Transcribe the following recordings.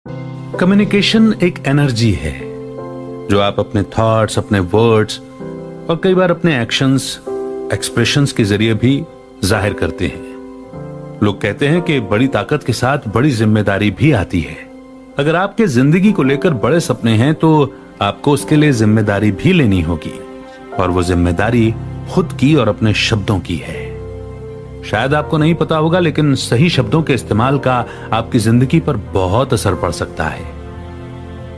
Communication एक energy है जो आप अपने थॉट्स, अपने वर्ड्स और कई बार अपने एक्शंस, एक्सप्रेशंस के जरिए भी जाहिर करते हैं। लोग कहते हैं कि बड़ी ताकत के साथ बड़ी जिम्मेदारी भी आती है। अगर आपके जिंदगी को लेकर बड़े सपने हैं तो आपको उसके लिए जिम्मेदारी भी लेनी होगी, और वो जिम्मेदारी खुद की और अपने शब्दों की है। शायद आपको नहीं पता होगा, लेकिन सही शब्दों के इस्तेमाल का आपकी जिंदगी पर बहुत असर पड़ सकता है।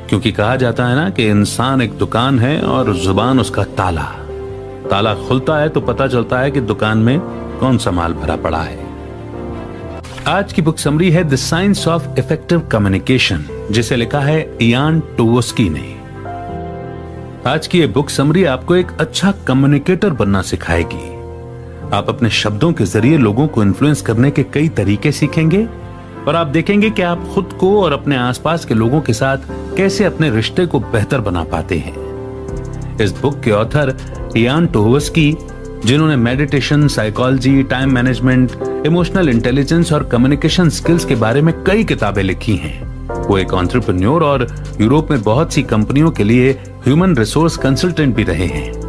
क्योंकि कहा जाता है ना कि इंसान एक दुकान है और जुबान उसका ताला। ताला खुलता है तो पता चलता है कि दुकान में कौन सा माल भरा पड़ा है। आज की बुक समरी है the science of effective communication, जिसे लिखा है इयान टोवस्की ने। आज की ये बुक समरी आपको एक अच्छा कम्युनिकेटर बनना सिखाएगी। आप अपने शब्दों के जरिए लोगों को इन्फ्लुएंस करने के कई तरीके सीखेंगे और आप देखेंगे कि आप खुद को और अपने आसपास के लोगों के साथ कैसे अपने रिश्ते को बेहतर बना पाते हैं। इस बुक के ऑथर इयान टोवस्की, जिन्होंने meditation, psychology, time management, emotional intelligence और कम्युनिकेशन स्किल्स के बारे में कई किताबें लिखी हैं। वो एक एंटरप्रेन्योर और यूरोप में बहुत सी कंपनियों के लिए ह्यूमन रिसोर्स कंसल्टेंट भी रहे हैं।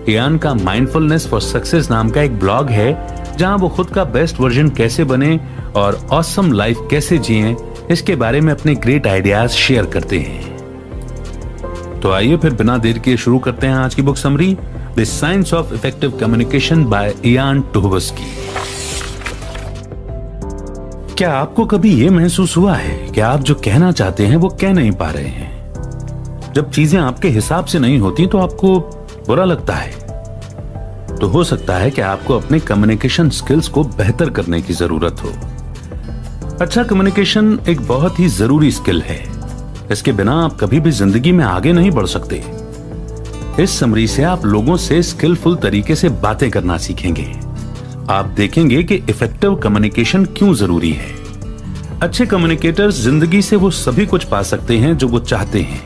इयान का माइंडफुलनेस फॉर सक्सेस नाम का एक ब्लॉग है जहां वो खुद का बेस्ट वर्जन कैसे बने और ऑसम लाइफ कैसे जिएं, इसके बारे में अपने ग्रेट आइडियाज शेयर करते हैं। तो आइए फिर बिना देर के शुरू करते हैं आज की book summary the science of effective communication by Ian Tovsky. क्या आपको कभी यह महसूस हुआ है कि आप जो कहना चाहते हैं वो कह नहीं पा रहे हैं? जब चीजें आपके हिसाब से नहीं होती तो आपको बुरा लगता है। तो हो सकता है कि आपको अपने कम्युनिकेशन स्किल्स को बेहतर करने की जरूरत हो। अच्छा कम्युनिकेशन एक बहुत ही जरूरी स्किल है। इसके बिना आप कभी भी जिंदगी में आगे नहीं बढ़ सकते। इस समरी से आप लोगों से स्किलफुल तरीके से बातें करना सीखेंगे। आप देखेंगे कि इफेक्टिव कम्युनिकेशन क्यों जरूरी है। अच्छे कम्युनिकेटर्स जिंदगी से वो सभी कुछ पा सकते हैं जो वो चाहते हैं,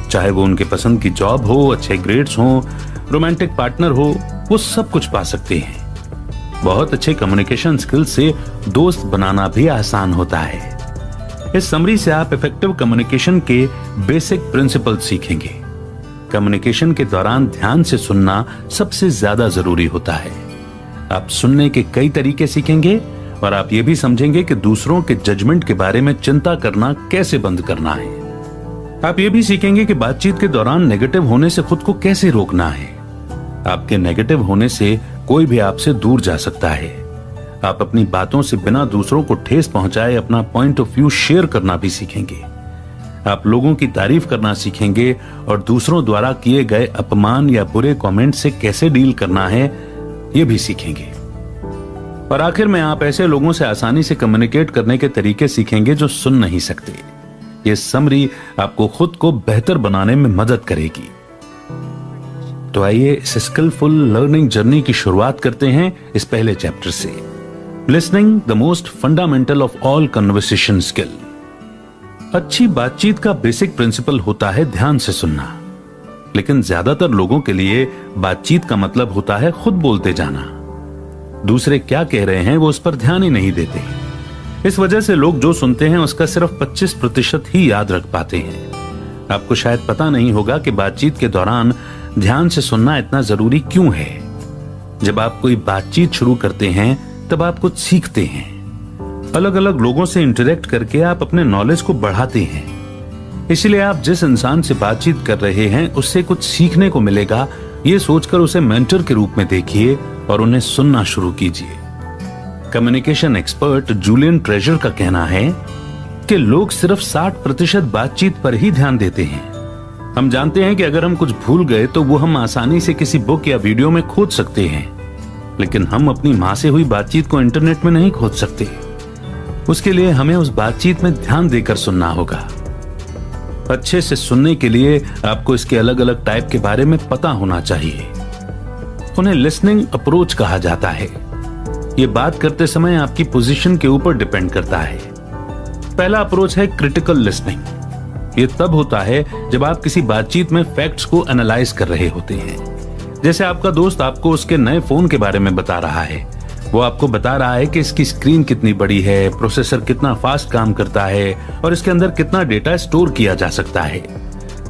चाहे वो उनके पसंद की जॉब हो, अच्छे ग्रेड्स हो, रोमांटिक पार्टनर हो, वो सब कुछ पा सकते हैं। बहुत अच्छे कम्युनिकेशन स्किल से दोस्त बनाना भी आसान होता है। इस समरी से आप इफेक्टिव कम्युनिकेशन के बेसिक प्रिंसिपल सीखेंगे। कम्युनिकेशन के दौरान ध्यान से सुनना सबसे ज्यादा जरूरी होता है। आप सुनने के कई तरीके सीखेंगे और आप ये भी समझेंगे कि दूसरों के जजमेंट के बारे में चिंता करना कैसे बंद करना है। आप ये भी सीखेंगे कि बातचीत के दौरान नेगेटिव होने से खुद को कैसे रोकना है। आपके नेगेटिव होने से कोई भी आपसे दूर जा सकता है। आप अपनी बातों से बिना दूसरों को ठेस पहुंचाए अपना पॉइंट ऑफ व्यू शेयर करना भी सीखेंगे। आप लोगों की तारीफ करना सीखेंगे और दूसरों द्वारा किए गए अपमान या बुरे कमेंट से कैसे डील करना है, ये भी सीखेंगे। और आखिर में आप ऐसे लोगों से आसानी से कम्युनिकेट करने के तरीके सीखेंगे जो सुन नहीं सकते। ये समरी आपको खुद को बेहतर बनाने में मदद करेगी। तो आइए इस स्किलफुल लर्निंग जर्नी की शुरुआत करते हैं इस पहले चैप्टर से, listening the most fundamental of all conversation skill. अच्छी बातचीत का बेसिक प्रिंसिपल होता है ध्यान से सुनना, लेकिन ज्यादातर लोगों के लिए बातचीत का मतलब होता है खुद बोलते जाना। दूसरे क्या कह रहे हैं वो उस पर ध्यान ही नहीं देते। इस वजह से लोग जो सुनते हैं उसका सिर्फ 25% ही याद रख पाते हैं। आपको शायद पता नहीं होगा कि बातचीत के दौरान ध्यान से सुनना इतना जरूरी क्यों है। जब आप कोई बातचीत शुरू करते हैं तब आप कुछ सीखते हैं। अलग अलग लोगों से इंटरेक्ट करके आप अपने नॉलेज को बढ़ाते हैं। इसलिए आप जिस इंसान से बातचीत कर रहे हैं उससे कुछ सीखने को मिलेगा, ये सोचकर उसे मेंटर के रूप में देखिए और उन्हें सुनना शुरू कीजिए। कम्युनिकेशन एक्सपर्ट जूलियन ट्रेजर का कहना है कि लोग सिर्फ 60% बातचीत पर ही ध्यान देते हैं। हम जानते हैं कि अगर हम कुछ भूल गए तो वो हम आसानी से किसी बुक या वीडियो में खोज सकते हैं, लेकिन हम अपनी मां से हुई बातचीत को इंटरनेट में नहीं खोज सकते। उसके लिए हमें उस बातचीत में ध्यान देकर सुनना होगा। अच्छे से सुनने के लिए आपको इसके अलग अलग टाइप के बारे में पता होना चाहिए। उन्हें लिसनिंग अप्रोच कहा जाता है। ये बात करते समय आपकी पोजीशन के ऊपर डिपेंड करता है। पहला अप्रोच है क्रिटिकल लिसनिंग। ये तब होता है जब आप किसी बातचीत में फैक्ट्स को एनालाइज कर रहे होते हैं। जैसे आपका दोस्त आपको उसके नए फोन के बारे में बता रहा है, वो आपको बता रहा है कि इसकी स्क्रीन कितनी बड़ी है, प्रोसेसर कितना फास्ट काम करता है और इसके अंदर कितना डेटा स्टोर किया जा सकता है।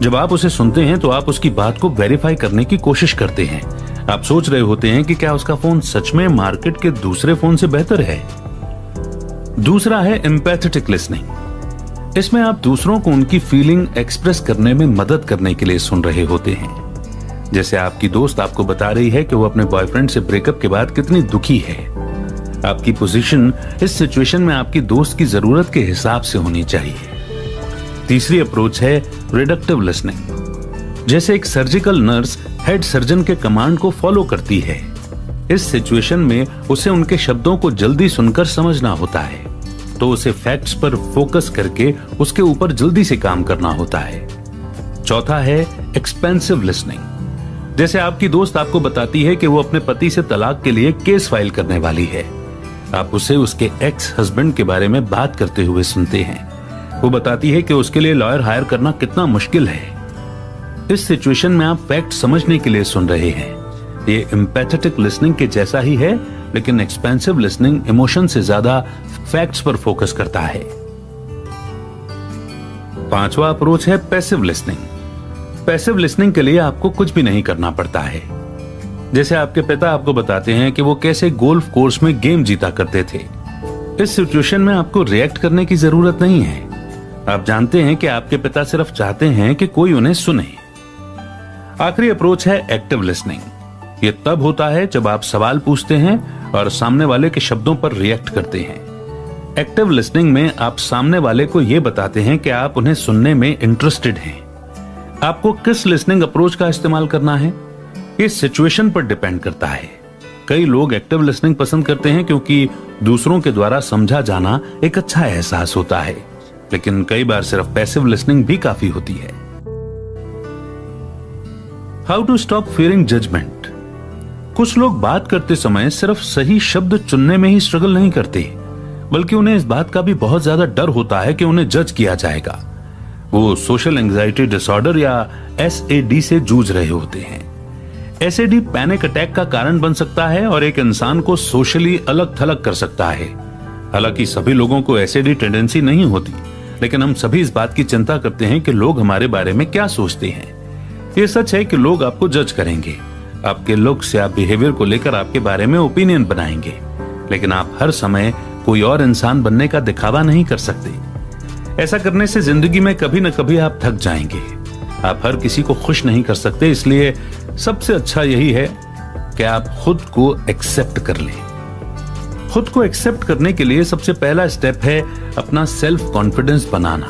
जब आप उसे सुनते हैं तो आप उसकी बात को वेरीफाई करने की कोशिश करते हैं। आप सोच रहे होते हैं कि क्या उसका फोन सच में मार्केट के दूसरे फोन से बेहतर है। दूसरा है एम्पैथेटिक लिसनिंग। इसमें आप दूसरों को उनकी फीलिंग एक्सप्रेस करने में मदद करने के लिए सुन रहे होते हैं। जैसे आपकी दोस्त आपको बता रही है कि वो अपने बॉयफ्रेंड से ब्रेकअप के बाद कितनी दुखी है। आपकी पोजीशन इस सिचुएशन में आपकी दोस्त की जरूरत के हिसाब से होनी चाहिए। तीसरी अप्रोच है रिडक्टिव लिसनिंग। जैसे एक सर्जिकल नर्स हेड सर्जन के कमांड को फॉलो करती है। इस सिचुएशन में उसे उनके शब्दों को जल्दी सुनकर समझना होता है, तो उसे फैक्ट्स पर फोकस करके उसके ऊपर जल्दी से काम करना होता है। चौथा है एक्सपेंसिव लिसनिंग। जैसे आपकी दोस्त आपको बताती है कि वो अपने पति से तलाक के लिए केस फाइल करने वाली है। आप उसे उसके एक्स हस्बैंड के बारे में बात करते हुए सुनते हैं। वो बताती है कि उसके लिए लॉयर हायर करना कितना मुश्किल है। इस सिचुएशन में आप फैक्ट समझने के लिए सुन रहे हैं। ये एम्पैथेटिक लिसनिंग के जैसा ही है, लेकिन एक्सपेंसिव लिसनिंग इमोशन से ज्यादा फैक्ट्स पर फोकस करता है। पांचवा अप्रोच है पैसिव लिसनिंग। पैसिव लिसनिंग के लिए आपको कुछ भी नहीं करना पड़ता है। जैसे आपके पिता आपको बताते हैं कि वो कैसे गोल्फ कोर्स में गेम जीता करते थे। इस सिचुएशन में आपको रिएक्ट करने की जरूरत नहीं है। आप जानते हैं कि आपके पिता सिर्फ चाहते हैं कि कोई उन्हें सुने। आखिरी अप्रोच है एक्टिव लिसनिंग। ये तब होता है जब आप सवाल पूछते हैं और सामने वाले के शब्दों पर रिएक्ट करते हैं। एक्टिव लिसनिंग में आप सामने वाले को यह बताते हैं कि आप उन्हें सुनने में इंटरेस्टेड हैं। आपको किस लिसनिंग अप्रोच का इस्तेमाल करना है, ये सिचुएशन पर डिपेंड करता है। कई लोग एक्टिव लिसनिंग पसंद करते हैं क्योंकि दूसरों के द्वारा समझा जाना एक अच्छा एहसास होता है, लेकिन कई बार सिर्फ पैसिव लिसनिंग भी काफी होती है। How to stop fearing judgement. कुछ लोग बात करते समय सिर्फ सही शब्द चुनने में ही स्ट्रगल नहीं करते, बल्कि उन्हें इस बात का भी बहुत ज्यादा डर होता है कि उन्हें जज किया जाएगा। वो सोशल एंजाइटी डिसऑर्डर या SAD से जूझ रहे होते हैं। SAD पैनिक अटैक का कारण बन सकता है और एक इंसान को सोशली अलग थलग कर सकता है। हालांकि सभी लोगों को SAD टेंडेंसी नहीं होती, लेकिन हम सभी इस बात की चिंता करते हैं कि लोग हमारे बारे में क्या सोचते हैं। ये सच है कि लोग आपको जज करेंगे, आपके लुक्स या बिहेवियर को लेकर आपके बारे में ओपिनियन बनाएंगे, लेकिन आप हर समय कोई और इंसान बनने का दिखावा नहीं कर सकते। ऐसा करने से जिंदगी में कभी न कभी आप थक जाएंगे। आप हर किसी को खुश नहीं कर सकते, इसलिए सबसे अच्छा यही है कि आप खुद को एक्सेप्ट कर लें। खुद को एक्सेप्ट करने के लिए सबसे पहला स्टेप है अपना सेल्फ कॉन्फिडेंस बनाना।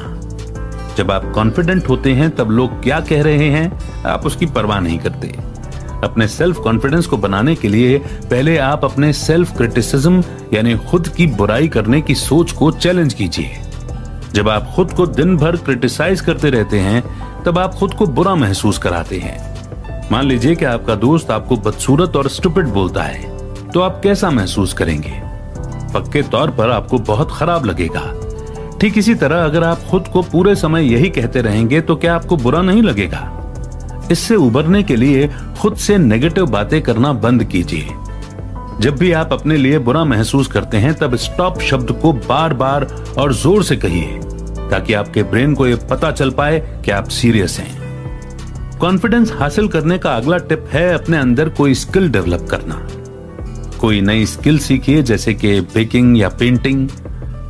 जब आप कॉन्फिडेंट होते हैं तब लोग क्या कह रहे हैं आप उसकी परवाह नहीं करते। अपने सेल्फ कॉन्फिडेंस को बनाने के लिए पहले आप अपने सेल्फ क्रिटिसिज्म यानी खुद की बुराई करने की सोच को चैलेंज कीजिए। जब आप खुद को दिन भर क्रिटिसाइज करते रहते हैं तब आप खुद को बुरा महसूस कराते हैं। मान लीजिए कि आपका दोस्त आपको बदसूरत और स्टूपिड बोलता है, तो आप कैसा महसूस करेंगे? पक्के तौर पर आपको बहुत खराब लगेगा। ठीक इसी तरह अगर आप खुद को पूरे समय यही कहते रहेंगे तो क्या आपको बुरा नहीं लगेगा? इससे उबरने के लिए खुद से नेगेटिव बातें करना बंद कीजिए। जब भी आप अपने लिए बुरा महसूस करते हैं तब स्टॉप शब्द को बार बार और जोर से कहिए, ताकि आपके ब्रेन को यह पता चल पाए कि आप सीरियस हैं। कॉन्फिडेंस हासिल करने का अगला टिप है अपने अंदर कोई स्किल डेवलप करना। कोई नई स्किल सीखिए, जैसे कि बेकिंग या पेंटिंग।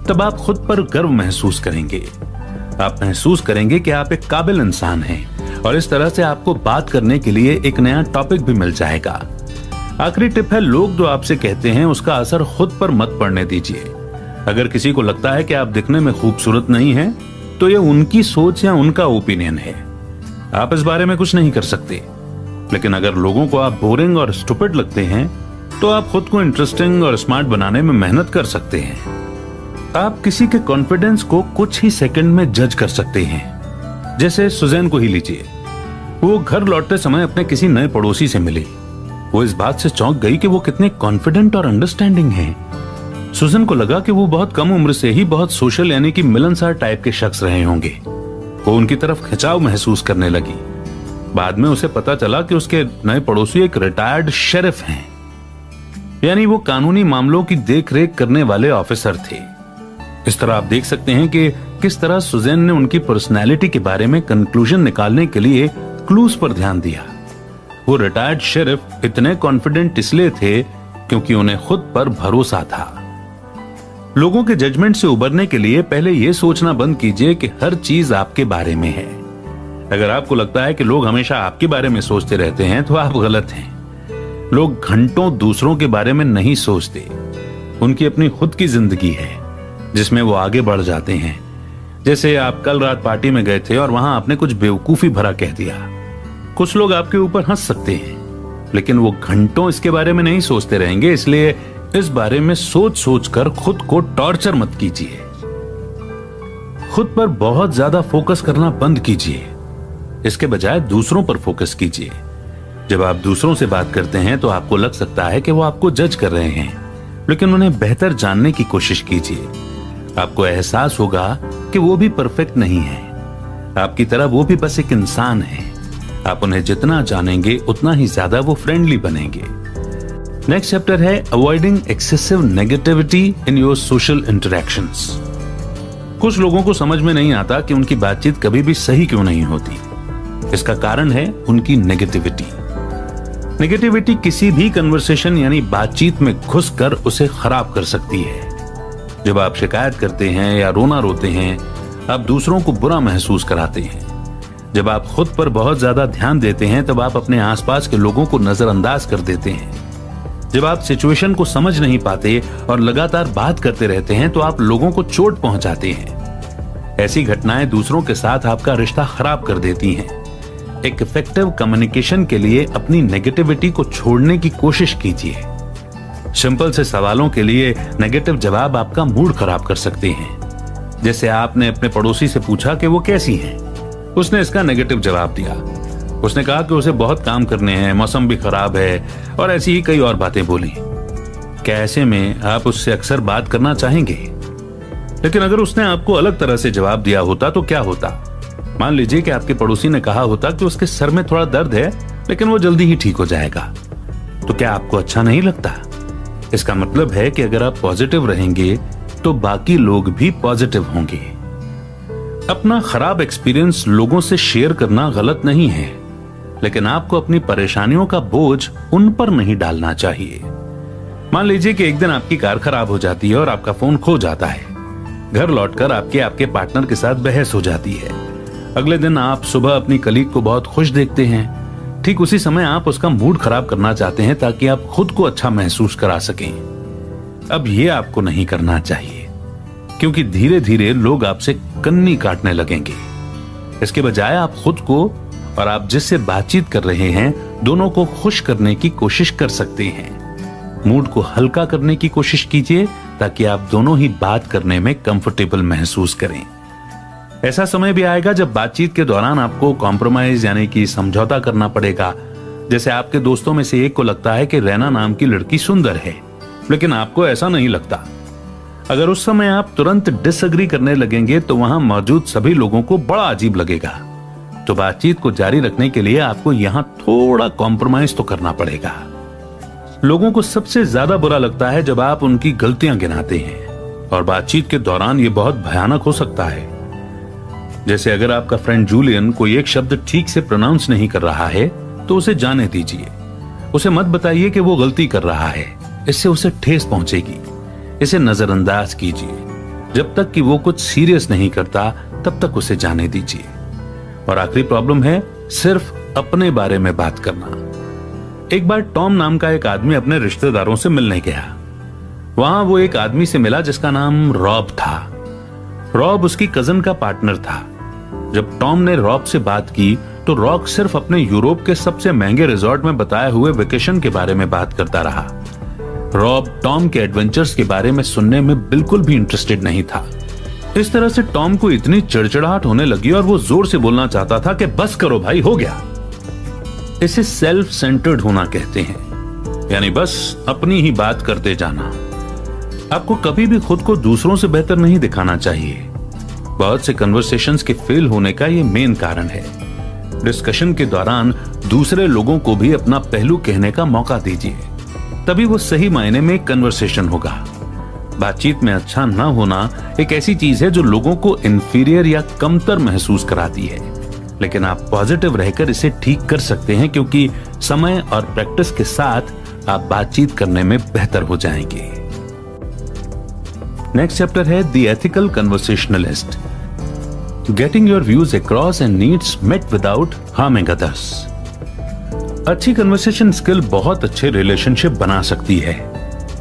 तब आप खुद पर गर्व महसूस करेंगे। आप महसूस करेंगे कि आप एक काबिल इंसान हैं और इस तरह से आपको बात करने के लिए एक नया टॉपिक भी मिल जाएगा। आखिरी टिप है, लोग जो आपसे कहते हैं उसका असर खुद पर मत पड़ने दीजिए। अगर किसी को लगता है कि आप दिखने में खूबसूरत नहीं हैं, तो ये उनकी सोच या उनका ओपिनियन है। आप इस बारे में कुछ नहीं कर सकते। लेकिन अगर लोगों को आप बोरिंग और स्टूपिड लगते हैं, तो आप खुद को इंटरेस्टिंग और स्मार्ट बनाने में मेहनत कर सकते हैं। आप किसी के कॉन्फिडेंस को कुछ ही सेकंड में जज कर सकते हैं। जैसे सुजैन को ही लीजिए। वो घर लौटते समय अपने किसी नए पड़ोसी से मिली। वो इस बात से चौंक गई कि वो कितने कॉन्फिडेंट और अंडरस्टैंडिंग हैं। सुजन को लगा कि वो बहुत कम उम्र से ही बहुत सोशल यानी कि मिलनसार टाइप के शख्स रहे होंगे। वो उनकी तरफ खिंचाव महसूस करने लगी। बाद में उसे पता चला कि उसके नए पड़ोसी एक रिटायर्ड शेरिफ हैं। यानी वो कानूनी मामलों की देखरेख करने वाले ऑफिसर थे। इस तरह आप देख सकते हैं कि किस तरह सुजैन ने उनकी पर्सनैलिटी के बारे में कंक्लूजन निकालने के लिए क्लूज पर ध्यान दिया। वो रिटायर्ड शेरिफ इतने कॉन्फिडेंट इसलिए थे क्योंकि उन्हें खुद पर भरोसा था। लोगों के जजमेंट से उबरने के लिए पहले यह सोचना बंद कीजिए कि हर चीज आपके बारे में है। अगर आपको लगता है कि लोग हमेशा आपके बारे में सोचते रहते हैं तो आप गलत हैं। लोग घंटों दूसरों के बारे में नहीं सोचते। उनकी अपनी खुद की जिंदगी है जिसमें वो आगे बढ़ जाते हैं। जैसे आप कल रात पार्टी में गए थे और वहां आपने कुछ बेवकूफी भरा कह दिया। कुछ लोग आपके ऊपर हंस सकते हैं लेकिन वो घंटों इसके बारे में नहीं सोचते रहेंगे। इसलिए इस बारे में सोच सोच कर खुद को टॉर्चर मत कीजिए। खुद पर बहुत ज्यादा फोकस करना बंद कीजिए। इसके बजाय दूसरों पर फोकस कीजिए। जब आप दूसरों से बात करते हैं तो आपको लग सकता है कि वो आपको जज कर रहे हैं, लेकिन उन्हें बेहतर जानने की कोशिश कीजिए। आपको एहसास होगा कि वो भी परफेक्ट नहीं है। आपकी तरह वो भी बस एक इंसान है। आप उन्हें जितना जानेंगे उतना ही ज्यादा वो फ्रेंडली बनेंगे। नेक्स्ट चैप्टर है avoiding excessive negativity in your social interactions. कुछ लोगों को समझ में नहीं आता कि उनकी बातचीत कभी भी सही क्यों नहीं होती। इसका कारण है उनकी नेगेटिविटी। नेगेटिविटी किसी भी कन्वर्सेशन यानी बातचीत में घुसकर उसे खराब कर सकती है। जब आप शिकायत करते हैं या रोना रोते हैं, आप दूसरों को बुरा महसूस कराते हैं। जब आप खुद पर बहुत ज्यादा ध्यान देते हैं तब आप अपने आसपास के लोगों को नजरअंदाज कर देते हैं। जब आप सिचुएशन को समझ नहीं पाते और लगातार बात करते रहते हैं तो आप लोगों को चोट पहुंचाते हैं। ऐसी घटनाएं दूसरों के साथ आपका रिश्ता खराब कर देती हैं। एक इफेक्टिव कम्युनिकेशन के लिए अपनी नेगेटिविटी को छोड़ने की कोशिश कीजिए। सिंपल से सवालों के लिए नेगेटिव जवाब आपका मूड खराब कर सकते हैं। जैसे आपने अपने पड़ोसी से पूछा कि वो कैसी हैं। उसने इसका नेगेटिव जवाब दिया। उसने कहा कि उसे बहुत काम करने हैं, मौसम भी खराब है और ऐसी ही कई और बातें बोली। क्या ऐसे में आप उससे अक्सर बात करना चाहेंगे? लेकिन अगर उसने आपको अलग तरह से जवाब दिया होता तो क्या होता? मान लीजिए कि आपके पड़ोसी ने कहा होता कि उसके सर में थोड़ा दर्द है लेकिन वो जल्दी ही ठीक हो जाएगा। तो क्या आपको अच्छा नहीं लगता? इसका मतलब है कि अगर आप पॉजिटिव रहेंगे तो बाकी लोग भी पॉजिटिव होंगे। अपना खराब एक्सपीरियंस लोगों से शेयर करना गलत नहीं है, लेकिन आपको अपनी परेशानियों का बोझ उन पर नहीं डालना चाहिए। मान लीजिए कि एक दिन आपकी कार खराब हो जाती है और आपका फोन खो जाता है। घर लौटकर आपके पार्टनर के साथ बहस हो जाती है। अगले दिन आप सुबह अपनी कलीग को बहुत खुश देखते हैं। ठीक उसी समय आप उसका मूड खराब करना चाहते हैं ताकि आप खुद को अच्छा महसूस करा सकें। अब ये आपको नहीं करना चाहिए, क्योंकि धीरे धीरे लोग आपसे कन्नी काटने लगेंगे। इसके बजाय आप खुद को और आप जिससे बातचीत कर रहे हैं दोनों को खुश करने की कोशिश कर सकते हैं। मूड को हल्का करने की कोशिश कीजिए ताकि आप दोनों ही बात करने में कंफर्टेबल महसूस करें। ऐसा समय भी आएगा जब बातचीत के दौरान आपको कॉम्प्रोमाइज यानी कि समझौता करना पड़ेगा। जैसे आपके दोस्तों में से एक को लगता है कि रैना नाम की लड़की सुंदर है, लेकिन आपको ऐसा नहीं लगता। अगर उस समय आप तुरंत डिसएग्री करने लगेंगे तो वहां मौजूद सभी लोगों को बड़ा अजीब लगेगा। तो बातचीत को जारी रखने के लिए आपको यहां थोड़ा कॉम्प्रोमाइज तो करना पड़ेगा। लोगों को सबसे ज्यादा बुरा लगता है जब आप उनकी गलतियां गिनाते हैं, और बातचीत के दौरान यह बहुत भयानक हो सकता है। जैसे अगर आपका फ्रेंड जूलियन कोई एक शब्द ठीक से प्रोनाउंस नहीं कर रहा है तो उसे जाने दीजिए। उसे मत बताइए कि वो गलती कर रहा है, इससे उसे ठेस पहुंचेगी। इसे नजरअंदाज कीजिए। जब तक कि वो कुछ सीरियस नहीं करता तब तक उसे जाने दीजिए। और आखिरी प्रॉब्लम है सिर्फ अपने बारे में बात करना। एक बार टॉम नाम का एक आदमी अपने रिश्तेदारों से मिलने गया। वहां वो एक आदमी से मिला जिसका नाम रॉब था। रॉब उसकी कजन का पार्टनर था। जब टॉम ने रॉब से बात की तो रॉब सिर्फ अपने यूरोप के सबसे महंगे रिजॉर्ट में बताए हुए वेकेशन के बारे में बात करता रहा। रॉब टॉम के एडवेंचर्स के बारे में सुनने में बिल्कुल भी इंटरेस्टेड नहीं था। इस तरह से टॉम को इतनी चिड़चिड़ाहट होने लगी और वो जोर से बोलना चाहता था कि बस करो भाई, हो गया। इसे सेल्फ सेंटर्ड होना कहते हैं, यानी बस अपनी ही बात करते जाना। आपको कभी भी खुद को दूसरों से बेहतर नहीं दिखाना चाहिए। बहुत से कन्वर्सेशंस के फेल होने का ये मेन कारण है। डिस्कशन के दौरान दूसरे लोगों को भी अपना पहलू कहने का मौका दीजिए। तभी वो सही मायने में कन्वर्सेशन होगा। बातचीत में अच्छा ना होना एक ऐसी चीज है जो लोगों को इंफीरियर या कमतर महसूस कराती है, लेकिन आप पॉजिटिव रहकर इसे ठीक कर सकते हैं, क्योंकि समय और प्रैक्टिस के साथ आप बातचीत करने में बेहतर हो जाएंगे। नेक्स्ट चैप्टर है the ethical conversationalist, getting your views across and needs met without harming others. अच्छी कन्वर्सेशन स्किल बहुत अच्छे रिलेशनशिप बना सकती है,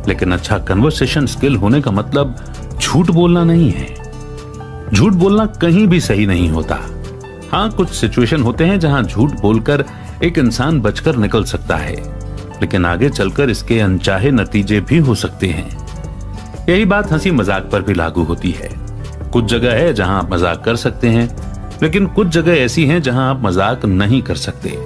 लेकिन अच्छा कन्वर्सेशन स्किल होने का मतलब झूठ बोलना नहीं है। झूठ बोलना कहीं भी सही नहीं होता। हाँ, कुछ सिचुएशन होते हैं जहां झूठ बोलकर एक इंसान बचकर निकल सकता है, लेकिन आगे चलकर इसके अनचाहे नतीजे भी हो सकते हैं। यही बात हंसी मजाक पर भी लागू होती है। कुछ जगह है जहां आप मजाक कर सकते हैं, लेकिन कुछ जगह ऐसी हैं जहां आप मजाक नहीं कर सकते।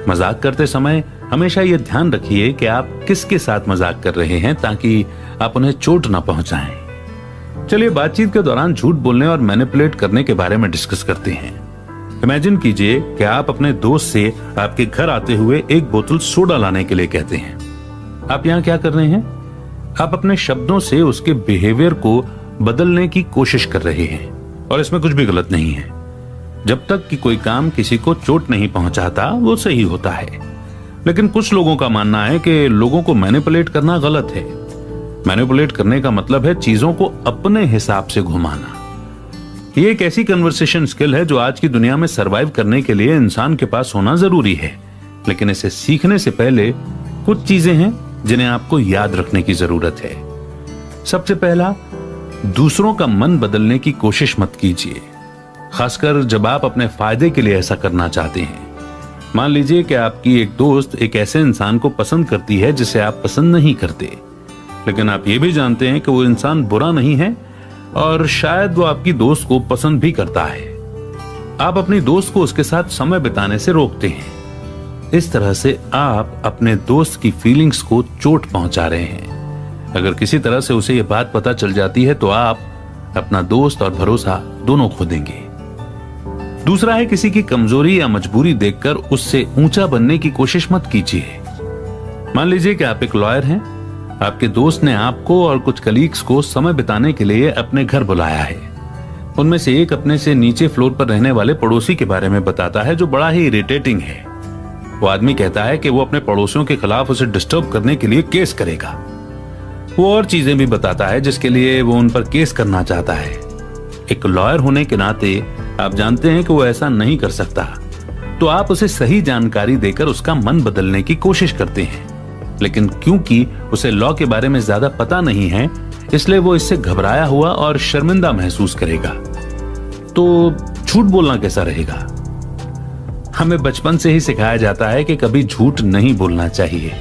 मजाक करते समय हमेशा यह ध्यान रखिए कि आप किसके साथ मजाक कर रहे हैं, ताकि आप उन्हें चोट ना पहुंचाएं। चलिए बातचीत के दौरान झूठ बोलने और मैनिपुलेट करने के बारे में डिस्कस करते हैं। इमेजिन कीजिए कि आप अपने दोस्त से आपके घर आते हुए एक बोतल सोडा लाने के लिए कहते हैं। आप यहाँ क्या कर रहे हैं? आप अपने शब्दों से उसके बिहेवियर को बदलने की कोशिश कर रहे हैं, और इसमें कुछ भी गलत नहीं है। जब तक कि कोई काम किसी को चोट नहीं पहुंचाता वो सही होता है। लेकिन कुछ लोगों का मानना है कि लोगों को मैनिपुलेट करना गलत है। मैनिपुलेट करने का मतलब है चीजों को अपने हिसाब से घुमाना। ये एक ऐसी कन्वर्सेशन स्किल है जो आज की दुनिया में सरवाइव करने के लिए इंसान के पास होना जरूरी है, लेकिन इसे सीखने से पहले कुछ चीजें हैं जिन्हें आपको याद रखने की जरूरत है। सबसे पहला, दूसरों का मन बदलने की कोशिश मत कीजिए, खासकर जब आप अपने फायदे के लिए ऐसा करना चाहते हैं। मान लीजिए कि आपकी एक दोस्त एक ऐसे इंसान को पसंद करती है जिसे आप पसंद नहीं करते, लेकिन आप ये भी जानते हैं कि वो इंसान बुरा नहीं है और शायद वो आपकी दोस्त को पसंद भी करता है। आप अपनी दोस्त को उसके साथ समय बिताने से रोकते हैं। इस तरह से आप अपने दोस्त की फीलिंग्स को चोट पहुंचा रहे हैं। अगर किसी तरह से उसे यह बात पता चल जाती है तो आप अपना दोस्त और भरोसा दोनों खो देंगे। दूसरा है, किसी की कमजोरी या मजबूरी देखकर उससे ऊंचा बनने की कोशिश मत कीजिए। मान लीजिए कि आप एक लॉयर हैं, आपके दोस्त ने आपको और कुछ कलीग्स को समय बिताने के लिए अपने घर बुलाया है। उनमें से एक अपने से नीचे फ्लोर पर रहने वाले पड़ोसी के बारे में बताता है जो बड़ा ही इरिटेटिंग है। वो आदमी कहता है कि वो अपने पड़ोसियों के खिलाफ उसे डिस्टर्ब करने के लिए केस करेगा। वो और चीजें भी बताता है जिसके लिए वो उन पर केस करना चाहता है। एक लॉयर होने के नाते आप जानते हैं कि वो ऐसा नहीं कर सकता, तो आप उसे सही जानकारी देकर उसका मन बदलने की कोशिश करते हैं। लेकिन क्योंकि उसे लॉ के बारे में ज्यादा पता नहीं है, इसलिए वो इससे घबराया हुआ और शर्मिंदा महसूस करेगा। तो झूठ बोलना कैसा रहेगा? हमें बचपन से ही सिखाया जाता है कि कभी झूठ नहीं बोलना चाहिए।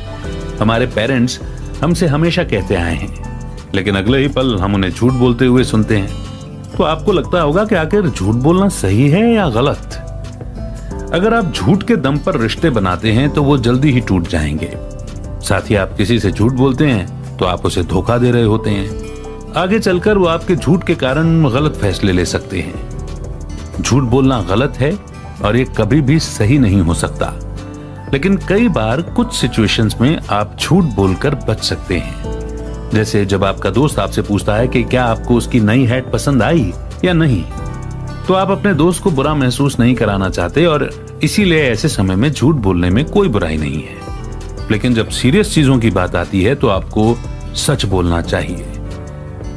हमारे पेरेंट्स हमसे हमेशा कहते आए हैं, लेकिन अगले ही पल हम उन्हें झूठ बोलते हुए सुनते हैं। तो आपको लगता होगा कि आखिर झूठ बोलना सही है या गलत? अगर आप झूठ के दम पर रिश्ते बनाते हैं तो वो जल्दी ही टूट जाएंगे। साथ ही आप किसी से झूठ बोलते हैं तो आप उसे धोखा दे रहे होते हैं। आगे चलकर वो आपके झूठ के कारण गलत फैसले ले सकते हैं। झूठ बोलना गलत है और ये कभी भी सही नहीं हो सकता, लेकिन कई बार कुछ सिचुएशंस में आप झूठ बोलकर बच सकते हैं। जैसे जब आपका दोस्त आपसे पूछता है कि क्या आपको उसकी नई हैट पसंद आई या नहीं, तो आप अपने दोस्त को बुरा महसूस नहीं कराना चाहते और इसीलिए ऐसे समय में झूठ बोलने में कोई बुराई नहीं है। लेकिन जब सीरियस चीजों की बात आती है तो आपको सच बोलना चाहिए।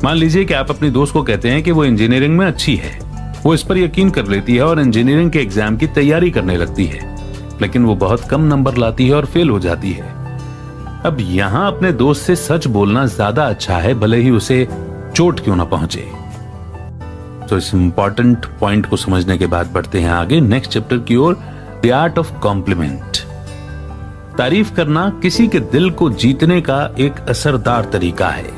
मान लीजिए कि आप अपनी दोस्त को कहते हैं कि वो इंजीनियरिंग में अच्छी है। वो इस पर यकीन कर लेती है और इंजीनियरिंग के एग्जाम की तैयारी करने लगती है, लेकिन वो बहुत कम नंबर लाती है और फेल हो जाती है। अब यहां अपने दोस्त से सच बोलना ज्यादा अच्छा है, भले ही उसे चोट क्यों ना पहुंचे। तो इस इंपॉर्टेंट पॉइंट को समझने के बाद बढ़ते हैं आगे नेक्स्ट चैप्टर की ओर, द आर्ट ऑफ कॉम्प्लीमेंट। तारीफ करना किसी के दिल को जीतने का एक असरदार तरीका है।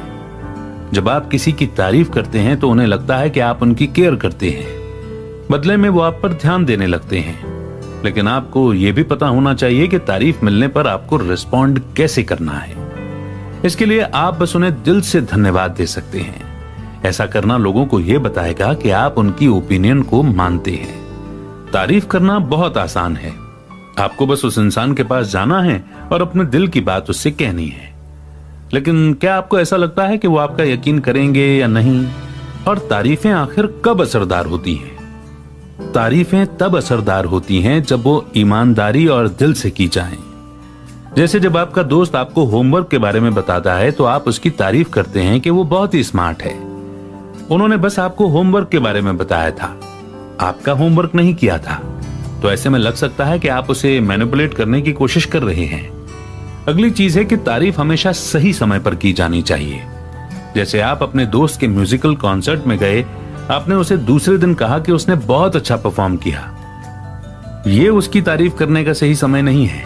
जब आप किसी की तारीफ करते हैं तो उन्हें लगता है कि आप उनकी केयर करते हैं, बदले में वो आप पर ध्यान देने लगते हैं। लेकिन आपको यह भी पता होना चाहिए कि तारीफ मिलने पर आपको रिस्पॉन्ड कैसे करना है। इसके लिए आप बस उन्हें दिल से धन्यवाद दे सकते हैं। ऐसा करना लोगों को यह बताएगा कि आप उनकी ओपिनियन को मानते हैं। तारीफ करना बहुत आसान है। आपको बस उस इंसान के पास जाना है और अपने दिल की बात उससे कहनी है। लेकिन क्या आपको ऐसा लगता है कि वो आपका यकीन करेंगे या नहीं? और तारीफें आखिर कब असरदार होती हैं? तारीफें तब असरदार होती हैं जब वो ईमानदारी और दिल से की जाएं। जैसे जब आपका दोस्त आपको होमवर्क के बारे में बताता है तो आप उसकी तारीफ करते हैं कि वो बहुत ही स्मार्ट है। उन्होंने बस आपको होमवर्क के बारे में बताया था, आपका होमवर्क नहीं किया था। तो ऐसे में लग सकता है कि आप उसे मैनिपुलेट करने की कोशिश कर रहे हैं। अगली चीज है कि तारीफ हमेशा सही समय पर की जानी चाहिए। जैसे आप अपने दोस्त के म्यूजिकल कॉन्सर्ट में गए, आपने उसे दूसरे दिन कहा कि उसने बहुत अच्छा परफॉर्म किया। यह उसकी तारीफ करने का सही समय नहीं है।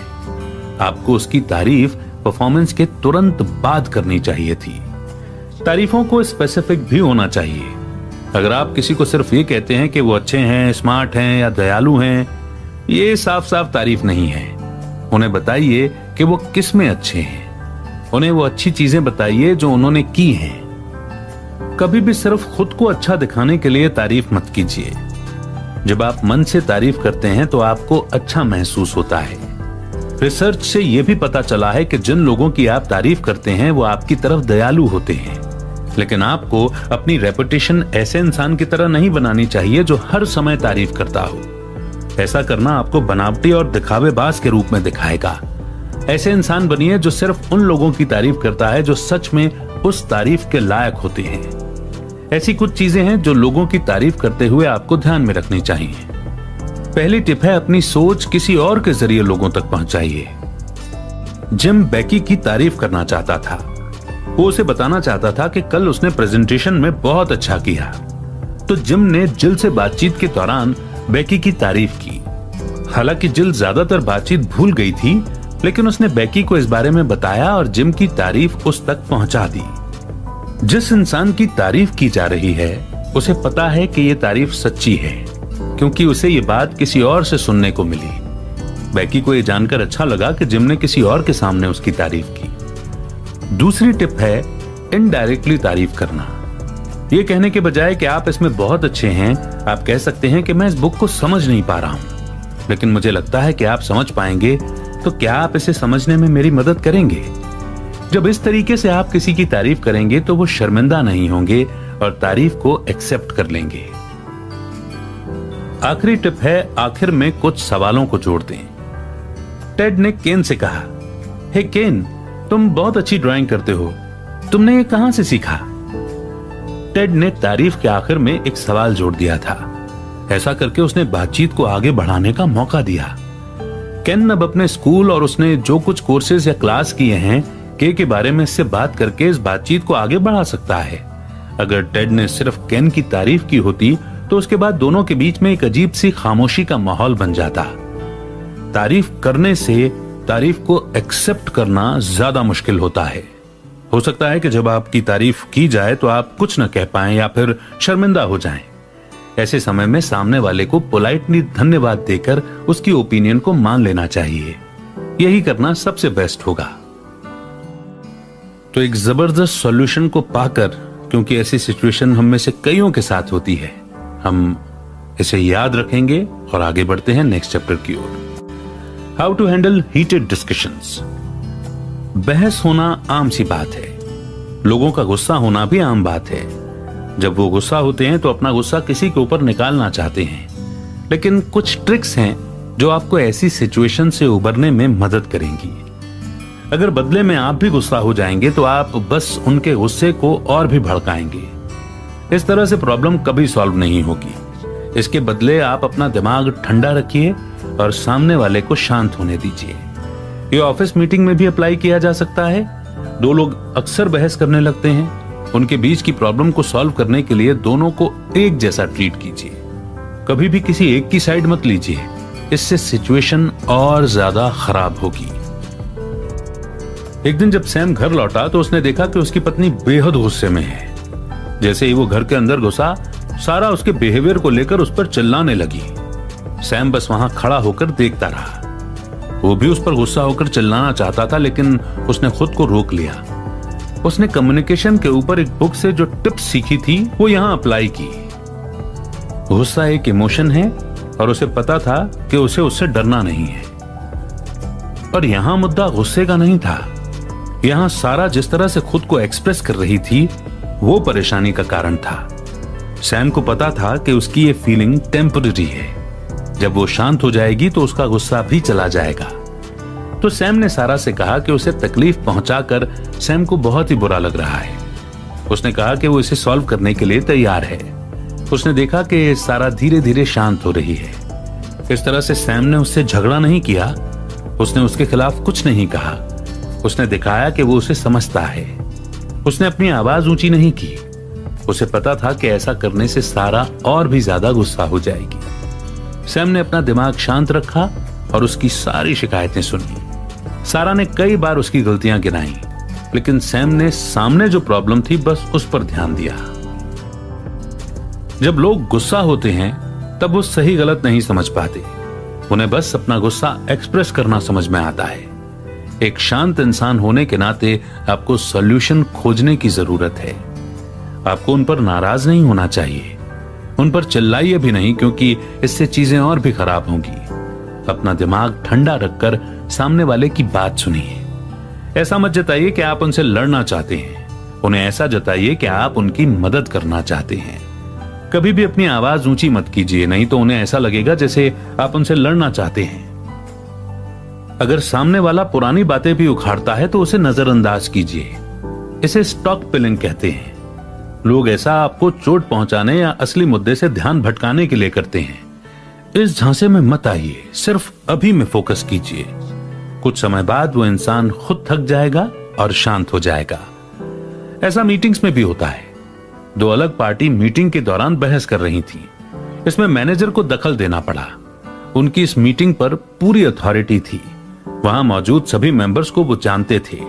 आपको उसकी तारीफ परफॉर्मेंस के तुरंत बाद करनी चाहिए थी। तारीफों को स्पेसिफिक भी होना चाहिए। अगर आप किसी को सिर्फ ये कहते हैं कि वो अच्छे हैं, स्मार्ट हैं या दयालु हैं, ये साफ साफ तारीफ नहीं है। उन्हें बताइए कि वो किस में अच्छे हैं। उन्हें वो अच्छी चीजें बताइए जो उन्होंने की हैं। कभी भी सिर्फ खुद को अच्छा दिखाने के लिए तारीफ मत कीजिए। जब आप मन से तारीफ करते हैं तो आपको अच्छा महसूस होता है। रिसर्च से यह भी पता चला है कि जिन लोगों की आप तारीफ करते हैं वो आपकी तरफ दयालु होते हैं। लेकिन आपको अपनी रेपुटेशन ऐसे इंसान की तरह नहीं बनानी चाहिए जो हर समय तारीफ करता हो। ऐसा करना आपको बनावटी और दिखावेबाज के रूप में दिखाएगा। ऐसे इंसान बनिए जो सिर्फ उन लोगों की तारीफ करता है जो सच में उस तारीफ के लायक होते हैं। ऐसी कुछ चीजें हैं जो लोगों की तारीफ करते हुए आपको ध्यान में रखनी चाहिए। पहली टिप है, अपनी सोच किसी और के जरिए लोगों तक पहुंचाइए। जिम बेकी की तारीफ करना चाहता था। वो उसे बताना चाहता था कि कल उसने प्रेजेंटेशन में बहुत अच्छा किया। तो जिम ने जिल से बातचीत के दौरान बेकी की तारीफ की। हालांकि जिल ज्यादातर बातचीत भूल गई थी, लेकिन उसने बेकी को इस बारे में बताया और जिम की तारीफ उस तक पहुंचा दी। जिस इंसान की तारीफ की जा रही है उसे पता है कि यह तारीफ सच्ची है, क्योंकि उसे ये बात किसी और से सुनने को मिली। बेकी को यह जानकर अच्छा लगा कि जिम ने किसी और के सामने उसकी तारीफ की। दूसरी टिप है इनडायरेक्टली तारीफ करना। यह कहने के बजाय कि आप इसमें बहुत अच्छे हैं, आप कह सकते हैं कि मैं इस बुक को समझ नहीं पा रहा हूं, लेकिन मुझे लगता है कि आप समझ पाएंगे, तो क्या आप इसे समझने में मेरी मदद करेंगे? जब इस तरीके से आप किसी की तारीफ करेंगे तो वो शर्मिंदा नहीं होंगे और तारीफ को एक्सेप्ट कर लेंगे। आखिरी टिप है, आखिर में कुछ सवालों को जोड़ दें। टेड ने केन से कहा, हे केन, तुम बहुत अच्छी ड्राइंग करते हो, तुमने ये कहां से सीखा? टेड ने तारीफ के आखिर में एक सवाल जोड़ दिया था। ऐसा करके उसने बातचीत को आगे बढ़ाने का मौका दिया। केन अब अपने स्कूल और उसने जो कुछ कोर्सेज या क्लास किए हैं के बारे में इससे बात करके इस बातचीत को आगे बढ़ा सकता है। अगर टेड ने सिर्फ केन की तारीफ की होती तो उसके बाद दोनों के बीच में एक अजीब सी खामोशी का माहौल बन जाता। तारीफ करने से तारीफ को एक्सेप्ट करना ज्यादा मुश्किल होता है। हो सकता है कि जब आपकी तारीफ की जाए तो आप कुछ न कह पाएं या फिर शर्मिंदा हो जाएं। ऐसे समय में सामने वाले को पोलाइटली धन्यवाद देकर उसकी ओपिनियन को मान लेना चाहिए। यही करना सबसे बेस्ट होगा। तो एक जबरदस्त सॉल्यूशन को पाकर, क्योंकि ऐसी सिचुएशन हम में से कईयों के साथ होती है, हम इसे याद रखेंगे और आगे बढ़ते हैं नेक्स्ट चैप्टर की ओर। How to handle heated discussions. बहस होना आम सी बात है। लोगों का गुस्सा होना भी आम बात है। जब वो गुस्सा होते हैं तो अपना गुस्सा किसी के ऊपर निकालना चाहते हैं, लेकिन कुछ ट्रिक्स हैं जो आपको ऐसी सिचुएशन से उबरने में मदद करेंगी। अगर बदले में आप भी गुस्सा हो जाएंगे तो आप बस उनके गुस्से को और भी भड़काएंगे। इस तरह से प्रॉब्लम कभी सॉल्व नहीं होगी। इसके बदले आप अपना दिमाग ठंडा रखिए और सामने वाले को शांत होने दीजिए। ये ऑफिस मीटिंग में भी अप्लाई किया जा सकता है। दो लोग अक्सर बहस करने लगते हैं। उनके बीच की प्रॉब्लम को सॉल्व करने के लिए दोनों को एक जैसा ट्रीट कीजिए। कभी भी किसी एक की साइड मत लीजिए, इससे सिचुएशन और ज्यादा खराब होगी। एक दिन जब सैम घर लौटा तो उसने देखा कि उसकी पत्नी बेहद गुस्से में है। जैसे ही वो घर के अंदर घुसा, सारा उसके बिहेवियर को लेकर उस पर चिल्लाने लगी। सैम बस वहां खड़ा होकर देखता रहा। वो भी उस पर गुस्सा होकर चिल्लाना चाहता था, लेकिन उसने खुद को रोक लिया। उसने कम्युनिकेशन के ऊपर एक बुक से जो टिप्स सीखी थी वो यहां अप्लाई की। गुस्सा एक इमोशन है और उसे पता था कि उसे उससे डरना नहीं है। पर यहां मुद्दा गुस्से का नहीं था, यहां सारा जिस तरह से खुद को एक्सप्रेस कर रही थी वो परेशानी का कारण था। सैम को पता था कि उसकी ये फीलिंग टेम्पररी है, जब वो शांत हो जाएगी तो उसका गुस्सा भी चला जाएगा। तो सैम ने सारा से कहा कि उसे तकलीफ पहुंचाकर सैम को बहुत ही बुरा लग रहा है। उसने कहा कि वो इसे सॉल्व करने के लिए तैयार है। उसने देखा कि सारा धीरे धीरे शांत हो रही है। इस तरह से सैम ने उससे झगड़ा नहीं किया, उसने उसके खिलाफ कुछ नहीं कहा। उसने दिखाया कि वो उसे समझता है। उसने अपनी आवाज ऊंची नहीं की। उसे पता था कि ऐसा करने से सारा और भी ज्यादा गुस्सा हो जाएगी। सैम ने अपना दिमाग शांत रखा और उसकी सारी शिकायतें सुनी। सारा ने कई बार उसकी गलतियां गिनाई, लेकिन सैम ने सामने जो प्रॉब्लम थी बस उस पर ध्यान दिया। जब लोग गुस्सा होते हैं तब वो सही गलत नहीं समझ पाते, उन्हें बस अपना गुस्सा एक्सप्रेस करना समझ में आता है। एक शांत इंसान होने के नाते आपको सॉल्यूशन खोजने की जरूरत है। आपको उन पर नाराज नहीं होना चाहिए, उन पर चिल्लाइए भी नहीं, क्योंकि इससे चीजें और भी खराब होंगी। अपना दिमाग ठंडा रखकर सामने वाले की बात सुनिए। ऐसा मत जताइए कि आप उनसे लड़ना चाहते हैं, उन्हें ऐसा जताइए कि आप उनकी मदद करना चाहते हैं। कभी भी अपनी आवाज ऊंची मत कीजिए, नहीं तो उन्हें ऐसा लगेगा जैसे आप उनसे लड़ना चाहते हैं। अगर सामने वाला पुरानी बातें भी उखाड़ता है तो उसे नजरअंदाज कीजिए। इसे स्टॉक पिलिंग कहते हैं। लोग ऐसा आपको चोट पहुंचाने या असली मुद्दे से ध्यान भटकाने के लिए करते हैं। इस झांसे में मत आइए, सिर्फ अभी में फोकस कीजिए। कुछ समय बाद वो इंसान खुद थक जाएगा और शांत हो जाएगा। ऐसा मीटिंग्स में भी होता है। दो अलग पार्टी मीटिंग के दौरान बहस कर रही थी। इसमें मैनेजर को दखल देना पड़ा। उनकी इस मीटिंग पर पूरी अथॉरिटी थी। वहां मौजूद सभी मेंबर्स को वो जानते थे।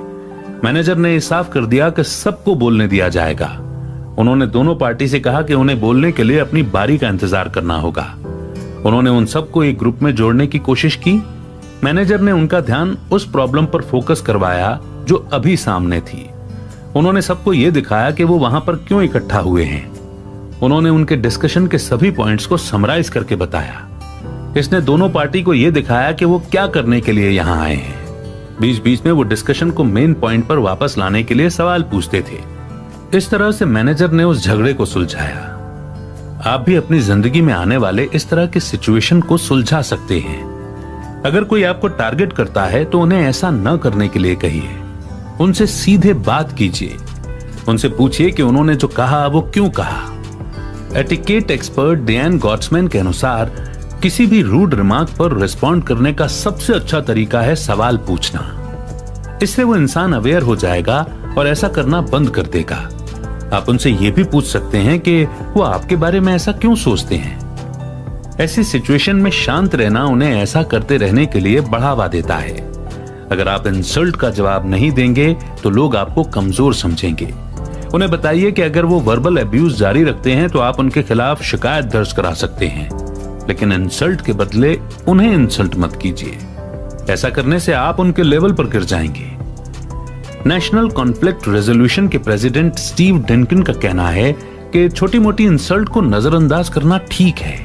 मैनेजर ने साफ कर दिया कि सबको बोलने दिया जाएगा। उन्होंने दोनों पार्टी से कहा कि उन्हें बोलने के लिए अपनी बारी का इंतजार करना होगा। उन्होंने उन सबको एक ग्रुप में जोड़ने की कोशिश की। मैनेजर ने उनका ध्यान उस प्रॉब्लम पर फोकस करवाया जो अभी सामने थी। उन्होंने सबको यह दिखाया कि वो वहां पर क्यों इकट्ठा हुए हैं। उन्होंने उनके डिस्कशन के सभी पॉइंट्स को समराइज करके बताया। इसने दोनों पार्टी को यह दिखाया कि वो क्या करने के लिए यहां आए हैं। बीच बीच में वो डिस्कशन को मेन पॉइंट पर वापस लाने के लिए सवाल पूछते थे। इस तरह से मैनेजर ने उस झगड़े को सुलझाया। आप भी अपनी जिंदगी में आने वाले इस तरह के सिचुएशन को सुलझा सकते हैं। अगर कोई आपको टारगेट करता है तो उन्हें ऐसा न करने के लिए कहिए। उनसे सीधे बात कीजिए। उनसे पूछिए कि उन्होंने जो कहा वो क्यों कहा। एटिकेट एक्सपर्ट डियान गॉट्समैन के अनुसार किसी भी रूड रिमार्क पर रिस्पॉन्ड करने का सबसे अच्छा तरीका है सवाल पूछना। इससे वो इंसान अवेयर हो जाएगा और ऐसा करना बंद कर देगा। आप उनसे यह भी पूछ सकते हैं कि वो आपके बारे में ऐसा क्यों सोचते हैं। ऐसी सिचुएशन में शांत रहना उन्हें ऐसा करते रहने के लिए बढ़ावा देता है। अगर आप इंसल्ट का जवाब नहीं देंगे तो लोग आपको कमजोर समझेंगे। उन्हें बताइए कि अगर वो वर्बल अब्यूज जारी रखते हैं तो आप उनके खिलाफ शिकायत दर्ज करा सकते हैं, लेकिन इंसल्ट के बदले उन्हें इंसल्ट मत कीजिए। ऐसा करने से आप उनके लेवल पर गिर जाएंगे। नेशनल कॉन्फ्लिक्ट रेजोल्यूशन के प्रेसिडेंट स्टीव डेनकिन का कहना है कि छोटी मोटी इंसल्ट को नजरअंदाज करना ठीक है।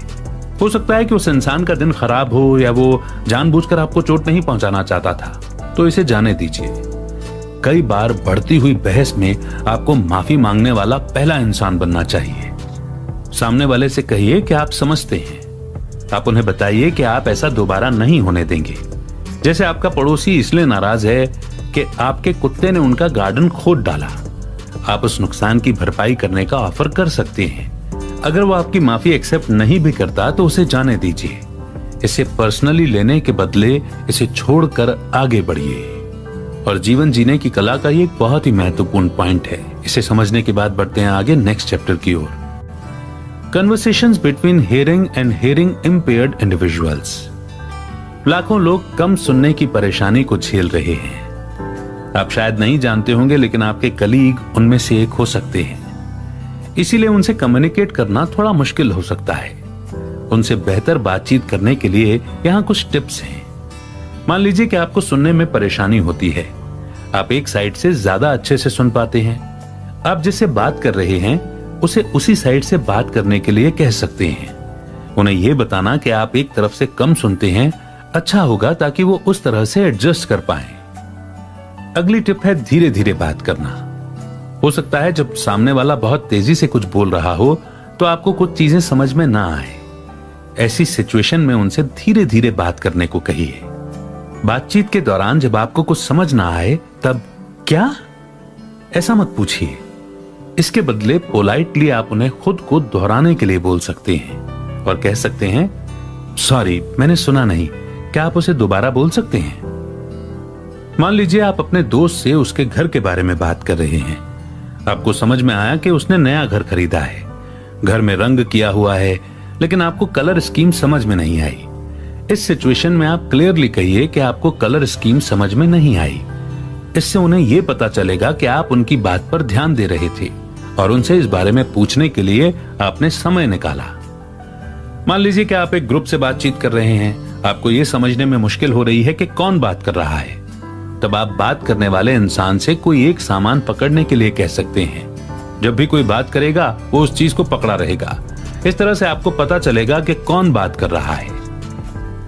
हो सकता है कि उस इंसान का दिन खराब हो या वो जानबूझकर आपको चोट नहीं पहुंचाना चाहता था, तो इसे जाने दीजिए। कई बार बढ़ती हुई बहस में आपको माफी मांगने वाला पहला इंसान बनना चाहिए। सामने वाले से कहिए कि आप समझते हैं। आप उन्हें बताइए कि आप ऐसा दोबारा नहीं होने देंगे। जैसे आपका पड़ोसी इसलिए नाराज है कि आपके कुत्ते ने उनका गार्डन खोद डाला। आप उस नुकसान की भरपाई करने का ऑफर कर सकते हैं। अगर वो आपकी माफी एक्सेप्ट नहीं भी करता तो उसे जाने दीजिए। इसे पर्सनली लेने के बदले इसे छोड़कर आगे बढ़िए। और जीवन जीने की कला का ये एक बहुत ही महत्वपूर्ण पॉइंट है। इसे समझने के बाद बढ़ते हैं आगे नेक्स्ट चैप्टर की ओर। Conversations between hearing and hearing impaired individuals. लाखों लोग कम सुनने की परेशानी को झेल रहे हैं। आप शायद नहीं जानते होंगे, लेकिन आपके कलीग उनमें से एक हो सकते हैं। इसीलिए उनसे कम्युनिकेट करना थोड़ा मुश्किल हो सकता है। उनसे बेहतर बातचीत करने के लिए यहाँ कुछ टिप्स हैं। मान लीजिए कि आपको सुनने में परेशानी होती है। आप एक साइड से ज्यादा अच्छे से सुन पाते हैं। आप जिससे बात कर रहे हैं उसे उसी साइड से बात करने के लिए कह सकते हैं। उन्हें यह बताना कि आप एक तरफ से कम सुनते हैं अच्छा होगा, ताकि वो उस तरह से एडजस्ट कर पाएं। अगली टिप है धीरे धीरे बात करना। हो सकता है जब सामने वाला बहुत तेजी से कुछ बोल रहा हो तो आपको कुछ चीजें समझ में ना आए। ऐसी सिचुएशन में उनसे धीरे धीरे बात करने को कहिए। बातचीत के दौरान जब आपको कुछ समझ ना आए तब क्या, ऐसा मत पूछिए। इसके बदले पोलाइटली आप उन्हें खुद को दोहराने के लिए बोल सकते हैं और कह सकते हैं, सॉरी मैंने सुना नहीं, क्या आप उसे दोबारा बोल सकते हैं? मान लीजिए आप अपने दोस्त से उसके घर के बारे में बात कर रहे हैं। आपको समझ में आया कि उसने नया घर खरीदा है, घर में रंग किया हुआ है, लेकिन आपको कलर स्कीम समझ में नहीं आई। इस सिचुएशन में आप क्लियरली कहिए कि आपको कलर स्कीम समझ में नहीं आई। इससे उन्हें यह पता चलेगा कि आप उनकी बात पर ध्यान दे रहे थे और उनसे इस बारे में पूछने के लिए आपने समय निकाला। मान लीजिए कि आप एक ग्रुप से बातचीत कर रहे हैं, आपको यह समझने में मुश्किल हो रही है कि कौन बात कर रहा है। तब आप बात करने वाले इंसान से कोई एक सामान पकड़ने के लिए कह सकते हैं। जब भी कोई बात करेगा वो उस चीज को पकड़ा रहेगा। इस तरह से आपको पता चलेगा कि कौन बात कर रहा है।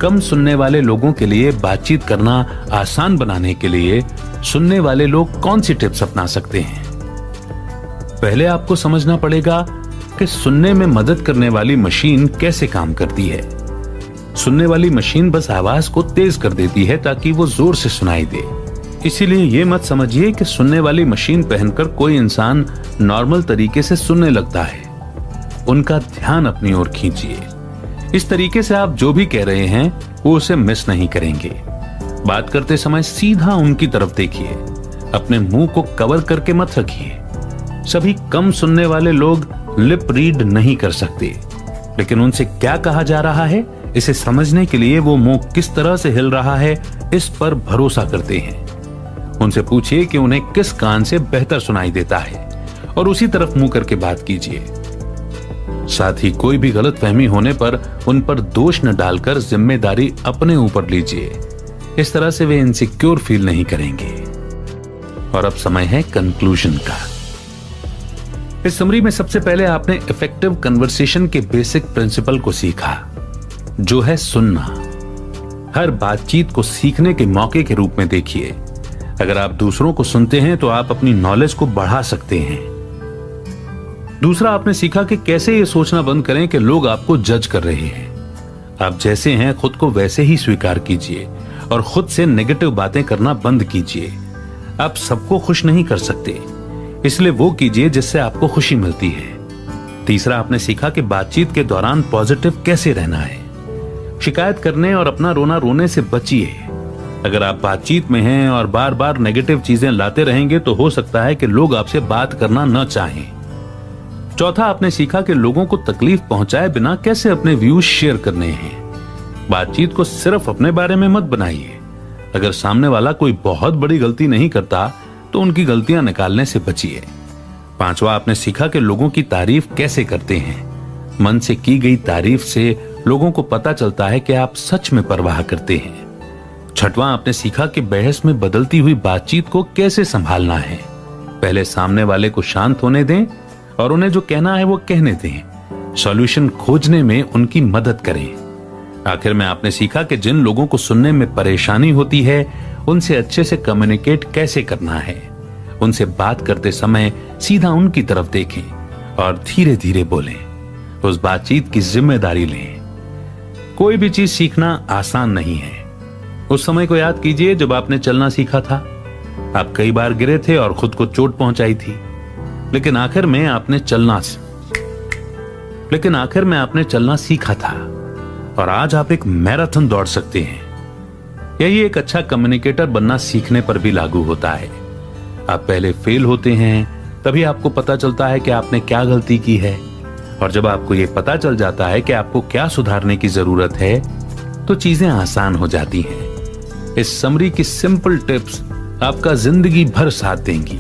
कम सुनने वाले लोगों के लिए बातचीत करना आसान बनाने के लिए सुनने वाले लोग कौन सी टिप्स अपना सकते हैं? पहले आपको समझना पड़ेगा कि सुनने में मदद करने वाली मशीन कैसे काम करती है। सुनने वाली मशीन बस आवाज को तेज कर देती है ताकि वो जोर से सुनाई दे। इसीलिए ये मत समझिए कि सुनने वाली मशीन पहनकर कोई इंसान नॉर्मल तरीके से सुनने लगता है। उनका ध्यान अपनी ओर खींचिए। इस तरीके से आप जो भी कह रहे हैं वो उसे मिस नहीं करेंगे। बात करते समय सीधा उनकी तरफ देखिए, अपने मुंह को कवर करके मत रखिए। सभी कम सुनने वाले लोग लिप रीड नहीं कर सकते, लेकिन उनसे क्या कहा जा रहा है इसे समझने के लिए वो मुंह किस तरह से हिल रहा है इस पर भरोसा करते हैं। उनसे पूछिए कि उन्हें किस कान से बेहतर सुनाई देता है और उसी तरफ मुंह करके बात कीजिए। साथ ही कोई भी गलतफहमी होने पर उन पर दोष न डालकर जिम्मेदारी अपने ऊपर लीजिए। इस तरह से वे इनसिक्योर फील नहीं करेंगे। और अब समय है कंक्लूजन का। इस समरी में सबसे पहले आपने इफेक्टिव कन्वर्सेशन के बेसिक प्रिंसिपल को सीखा, जो है सुनना। हर बातचीत को सीखने के मौके के रूप में देखिए। अगर आप दूसरों को सुनते हैं तो आप अपनी नॉलेज को बढ़ा सकते हैं। दूसरा, आपने सीखा कि कैसे ये सोचना बंद करें कि लोग आपको जज कर रहे हैं। आप जैसे हैं खुद को वैसे ही स्वीकार कीजिए और खुद से नेगेटिव बातें करना बंद कीजिए। आप सबको खुश नहीं कर सकते, इसलिए वो कीजिए जिससे आपको खुशी मिलती है। तीसरा, आपने सीखा कि बातचीत के दौरान पॉजिटिव कैसे रहना है। शिकायत करने और अपना रोना रोने से बचिए। अगर आप बातचीत में हैं और बार बार नेगेटिव चीजें लाते रहेंगे तो हो सकता है कि लोग आपसे बात करना न चाहें। चौथा, आपने सीखा कि लोगों को तकलीफ पहुंचाए बिना कैसे अपने व्यूज शेयर करने हैं। बातचीत को सिर्फ अपने बारे में मत बनाइए। अगर सामने वाला कोई बहुत बड़ी गलती नहीं करता तो उनकी गलतियां निकालने से बचिए। पांचवा, आपने सीखा कि लोगों की तारीफ कैसे करते हैं। मन से की गई तारीफ से लोगों को पता चलता है कि आप सच में परवाह करते हैं। छठवां, आपने सीखा कि बहस में बदलती हुई बातचीत को कैसे संभालना है। पहले सामने वाले को शांत होने दें और उन्हें जो कहना है वो कहने दें। सॉल्यूशन खोजने में उनकी मदद करें। आखिर में आपने सीखा कि जिन लोगों को सुनने में परेशानी होती है उनसे अच्छे से कम्युनिकेट कैसे करना है। उनसे बात करते समय सीधा उनकी तरफ देखें और धीरे धीरे बोलें। उस बातचीत की जिम्मेदारी लें। कोई भी चीज सीखना आसान नहीं है। उस समय को याद कीजिए जब आपने चलना सीखा था। आप कई बार गिरे थे और खुद को चोट पहुंचाई थी, लेकिन आखिर में आपने चलना सीखा था और आज आप एक मैराथन दौड़ सकते हैं। यही एक अच्छा कम्युनिकेटर बनना सीखने पर भी लागू होता है। आप पहले फेल होते हैं, तभी आपको पता चलता है कि आपने क्या गलती की है, और जब आपको यह पता चल जाता है कि आपको क्या सुधारने की जरूरत है तो चीजें आसान हो जाती हैं। इस समरी की सिंपल टिप्स आपका जिंदगी भर साथ देंगी,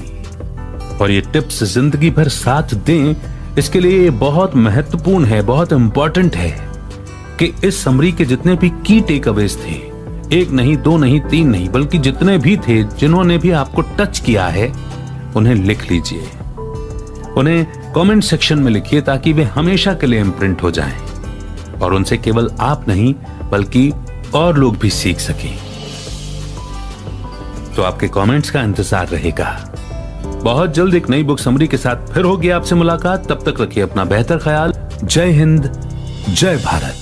और ये टिप्स जिंदगी भर साथ दें इसके लिए ये बहुत महत्वपूर्ण है, बहुत इंपॉर्टेंट है कि इस समरी के जितने भी की टेक अवेज थे, एक नहीं, दो नहीं, तीन नहीं, बल्कि जितने भी थे जिन्होंने भी आपको टच किया है उन्हें लिख लीजिए। उन्हें कमेंट सेक्शन में लिखिए ताकि वे हमेशा के लिए इम्प्रिंट हो जाएं और उनसे केवल आप नहीं बल्कि और लोग भी सीख सकें। तो आपके कमेंट्स का इंतजार रहेगा। बहुत जल्द एक नई बुक समरी के साथ फिर होगी आपसे मुलाकात। तब तक रखिए अपना बेहतर ख्याल। जय हिंद, जय भारत।